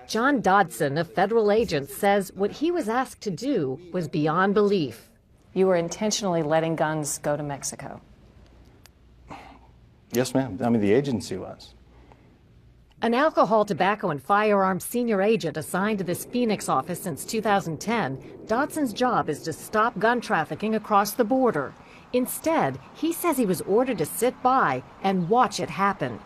John Dodson, a federal agent, says what he was asked to do was beyond belief. You were intentionally letting guns go to Mexico. Yes, ma'am. I mean, the agency was. An alcohol, tobacco, and firearms senior agent assigned to this Phoenix office since 2010, Dodson's job is to stop gun trafficking across the border. Instead, he says he was ordered to sit by and watch it happen.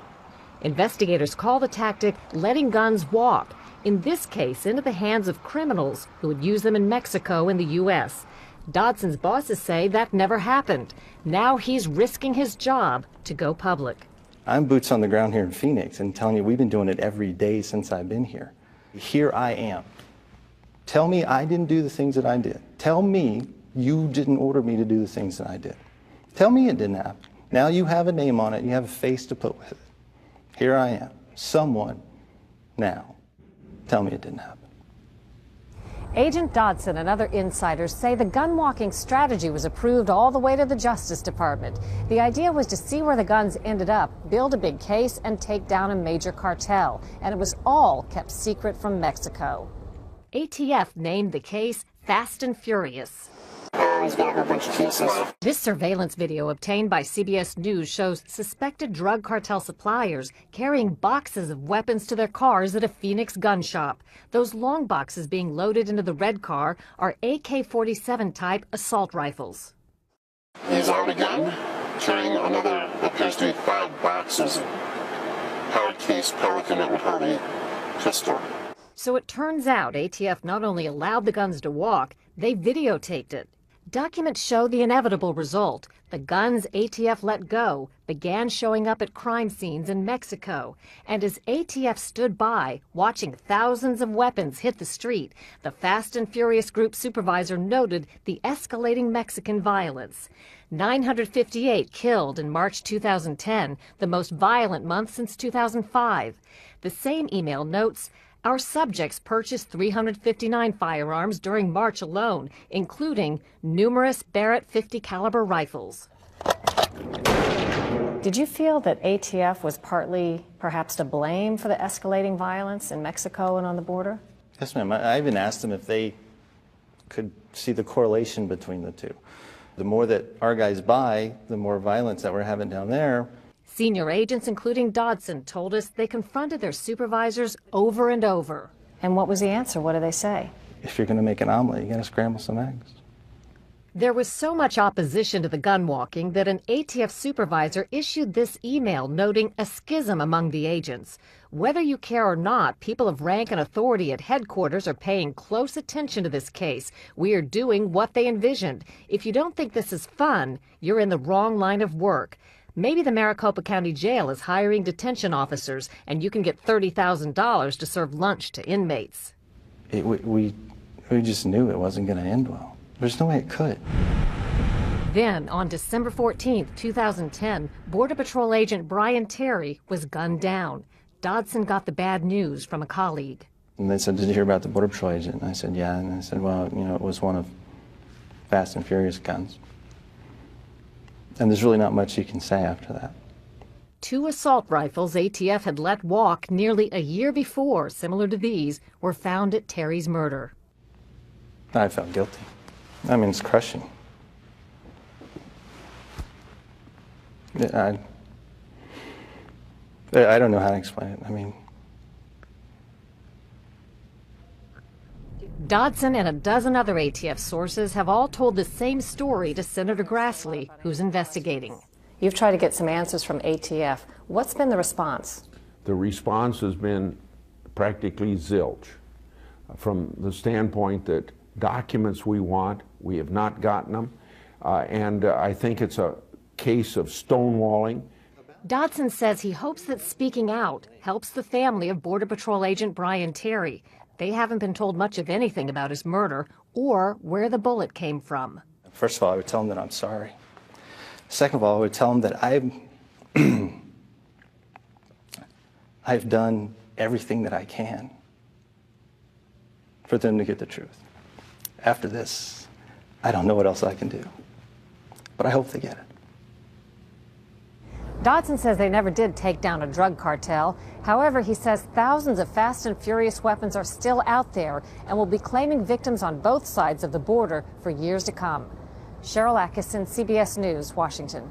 Investigators call the tactic letting guns walk, in this case into the hands of criminals who would use them in Mexico and the U.S. Dodson's bosses say that never happened. Now he's risking his job to go public. I'm boots on the ground here in Phoenix and telling you we've been doing it every day since I've been here. Here I am. Tell me I didn't do the things that I did. Tell me you didn't order me to do the things that I did. Tell me it didn't happen. Now you have a name on it, you have a face to put with it. Here I am. Someone now. Tell me it didn't happen. Agent Dodson and other insiders say the gun-walking strategy was approved all the way to the Justice Department. The idea was to see where the guns ended up, build a big case, and take down a major cartel. And it was all kept secret from Mexico. ATF named the case Fast and Furious. He's got a whole bunch of cases. This surveillance video obtained by CBS News shows suspected drug cartel suppliers carrying boxes of weapons to their cars at a Phoenix gun shop. Those long boxes being loaded into the red car are AK-47 type assault rifles. He's out again, carrying another, appears to be 5 boxes of hard case Pelican that would hold a pistol. So it turns out ATF not only allowed the guns to walk, they videotaped it. Documents show the inevitable result. The guns ATF let go began showing up at crime scenes in Mexico. And as ATF stood by, watching thousands of weapons hit the street, the Fast and Furious Group supervisor noted the escalating Mexican violence. 958 killed in March 2010, the most violent month since 2005. The same email notes, our subjects purchased 359 firearms during March alone, including numerous Barrett 50 caliber rifles. Did you feel that ATF was partly perhaps to blame for the escalating violence in Mexico and on the border? Yes, ma'am. I even asked them if they could see the correlation between the two. The more that our guys buy, the more violence that we're having down there. Senior agents, including Dodson, told us they confronted their supervisors over and over. And what was the answer? What did they say? If you're going to make an omelet, you got to scramble some eggs. There was so much opposition to the gun walking that an ATF supervisor issued this email noting a schism among the agents. Whether you care or not, people of rank and authority at headquarters are paying close attention to this case. We are doing what they envisioned. If you don't think this is fun, you're in the wrong line of work. Maybe the Maricopa County Jail is hiring detention officers, and you can get $30,000 to serve lunch to inmates. We just knew it wasn't going to end well. There's no way it could. Then, on December 14, 2010, Border Patrol agent Brian Terry was gunned down. Dodson got the bad news from a colleague. And they said, did you hear about the Border Patrol agent? And I said, yeah. And I said, well, you know, it was one of Fast and Furious guns. And there's really not much you can say after that. 2 assault rifles ATF had let walk nearly a year before, similar to these, were found at Terry's murder. I felt guilty. I mean, it's crushing. I don't know how to explain it. I mean, Dodson and a dozen other ATF sources have all told the same story to Senator Grassley, who's investigating. You've tried to get some answers from ATF. What's been the response? The response has been practically zilch, from the standpoint that documents we want, we have not gotten them, and I think it's a case of stonewalling. Dodson says he hopes that speaking out helps the family of Border Patrol agent Brian Terry. They haven't been told much of anything about his murder or where the bullet came from. first of all, I would tell him that I'm sorry. Second of all, I would tell him that I've done everything that I can for them to get the truth. After this, I don't know what else I can do, but I hope they get it. Dodson says they never did take down a drug cartel. However, he says thousands of fast and furious weapons are still out there and will be claiming victims on both sides of the border for years to come. Cheryl Atkinson, CBS News, Washington.